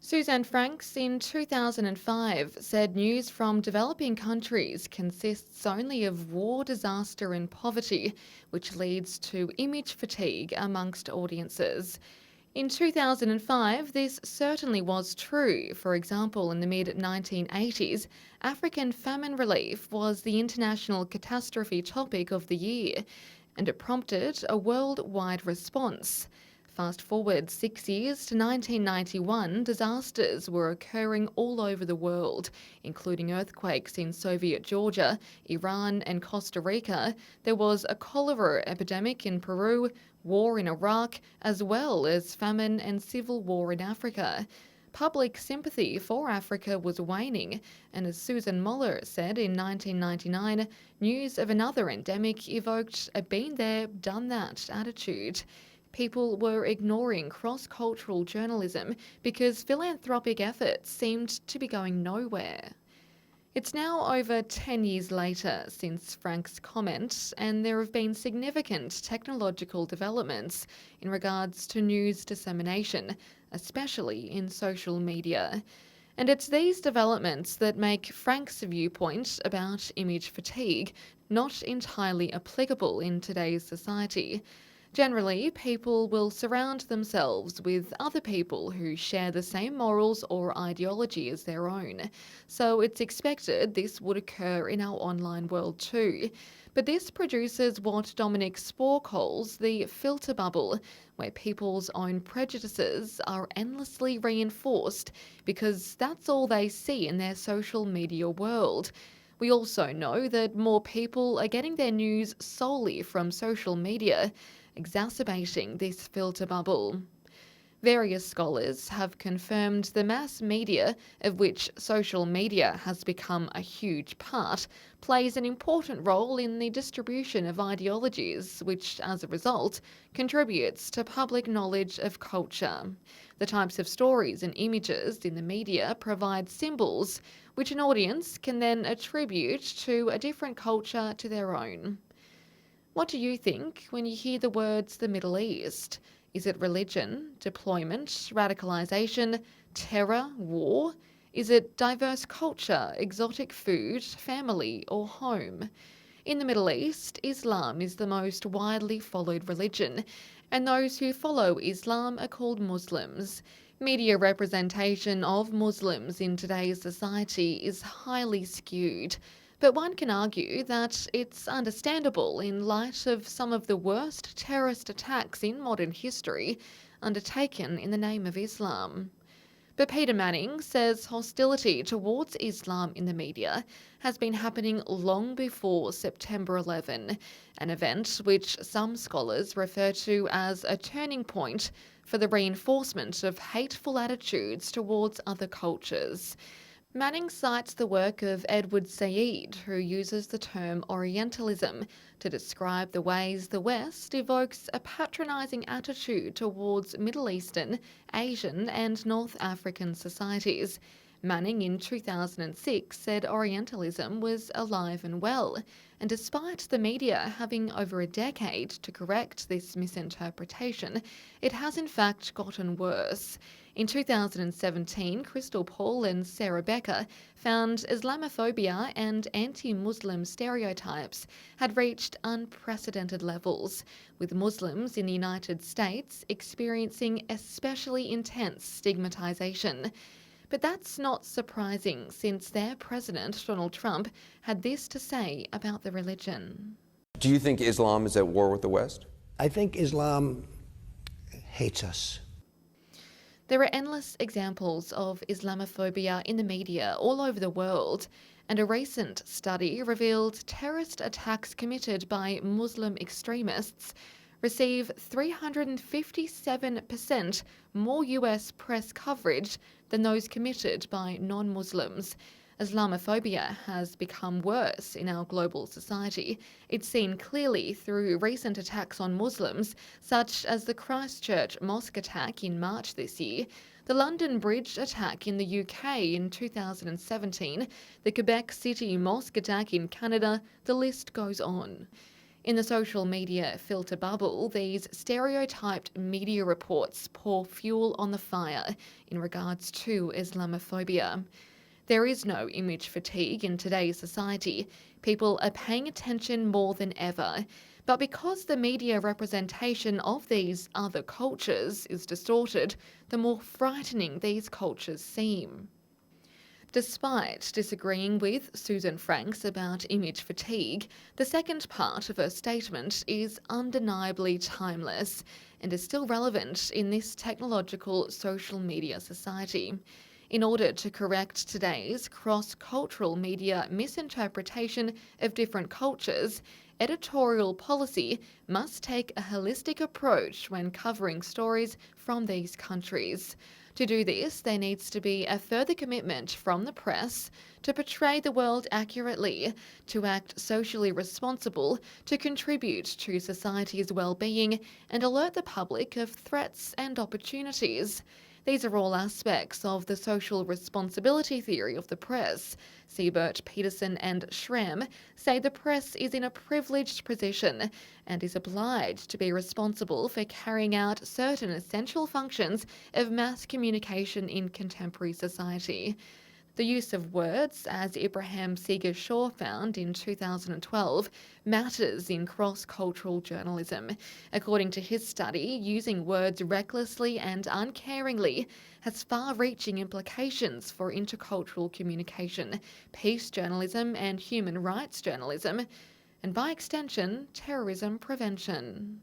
Suzanne Franks in 2005 said news from developing countries consists only of war, disaster and poverty, which leads to image fatigue amongst audiences. In 2005, this certainly was true. For example, in the mid-1980s, African famine relief was the international catastrophe topic of the year, and it prompted a worldwide response. Fast forward 6 years to 1991, disasters were occurring all over the world, including earthquakes in Soviet Georgia, Iran and Costa Rica. There was a cholera epidemic in Peru, war in Iraq, as well as famine and civil war in Africa. Public sympathy for Africa was waning, and as Susan Moller said in 1999, news of another endemic evoked a been there, done that attitude. People were ignoring cross-cultural journalism because philanthropic efforts seemed to be going nowhere. It's now over 10 years later since Frank's comment, and there have been significant technological developments in regards to news dissemination, especially in social media. And it's these developments that make Frank's viewpoint about image fatigue not entirely applicable in today's society. Generally, people will surround themselves with other people who share the same morals or ideology as their own. So it's expected this would occur in our online world too. But this produces what Dominic Spohr calls the filter bubble, where people's own prejudices are endlessly reinforced because that's all they see in their social media world. We also know that more people are getting their news solely from social media, exacerbating this filter bubble. Various scholars have confirmed the mass media, of which social media has become a huge part, plays an important role in the distribution of ideologies, which, as a result, contributes to public knowledge of culture. The types of stories and images in the media provide symbols, which an audience can then attribute to a different culture to their own. What do you think when you hear the words the Middle East? Is it religion, deployment, radicalisation, terror, war? Is it diverse culture, exotic food, family or home? In the Middle East, Islam is the most widely followed religion, and those who follow Islam are called Muslims. Media representation of Muslims in today's society is highly skewed. But one can argue that it's understandable in light of some of the worst terrorist attacks in modern history undertaken in the name of Islam. But Peter Manning says hostility towards Islam in the media has been happening long before September 11, an event which some scholars refer to as a turning point for the reinforcement of hateful attitudes towards other cultures. Manning cites the work of Edward Said, who uses the term Orientalism to describe the ways the West evokes a patronising attitude towards Middle Eastern, Asian and North African societies. Manning in 2006 said Orientalism was alive and well, and despite the media having over a decade to correct this misinterpretation, it has in fact gotten worse. In 2017, Crystal Paul and Sarah Becker found Islamophobia and anti-Muslim stereotypes had reached unprecedented levels, with Muslims in the United States experiencing especially intense stigmatisation. But that's not surprising, since their president, Donald Trump, had this to say about the religion. Do you think Islam is at war with the West? I think Islam hates us. There are endless examples of Islamophobia in the media all over the world, and a recent study revealed terrorist attacks committed by Muslim extremists receive 357% more US press coverage than those committed by non-Muslims. Islamophobia has become worse in our global society. It's seen clearly through recent attacks on Muslims, such as the Christchurch mosque attack in March this year, the London Bridge attack in the UK in 2017, the Quebec City mosque attack in Canada, the list goes on. In the social media filter bubble, these stereotyped media reports pour fuel on the fire in regards to Islamophobia. There is no image fatigue in today's society. People are paying attention more than ever. But because the media representation of these other cultures is distorted, the more frightening these cultures seem. Despite disagreeing with Susan Franks about image fatigue, the second part of her statement is undeniably timeless and is still relevant in this technological social media society. In order to correct today's cross-cultural media misinterpretation of different cultures, editorial policy must take a holistic approach when covering stories from these countries. To do this, there needs to be a further commitment from the press to portray the world accurately, to act socially responsible, to contribute to society's well-being and alert the public of threats and opportunities. These are all aspects of the social responsibility theory of the press. Siebert, Peterson and Schramm say the press is in a privileged position and is obliged to be responsible for carrying out certain essential functions of mass communication in contemporary society. The use of words, as Ibrahim Seeger-Shaw found in 2012, matters in cross-cultural journalism. According to his study, using words recklessly and uncaringly has far-reaching implications for intercultural communication, peace journalism and human rights journalism, and by extension, terrorism prevention.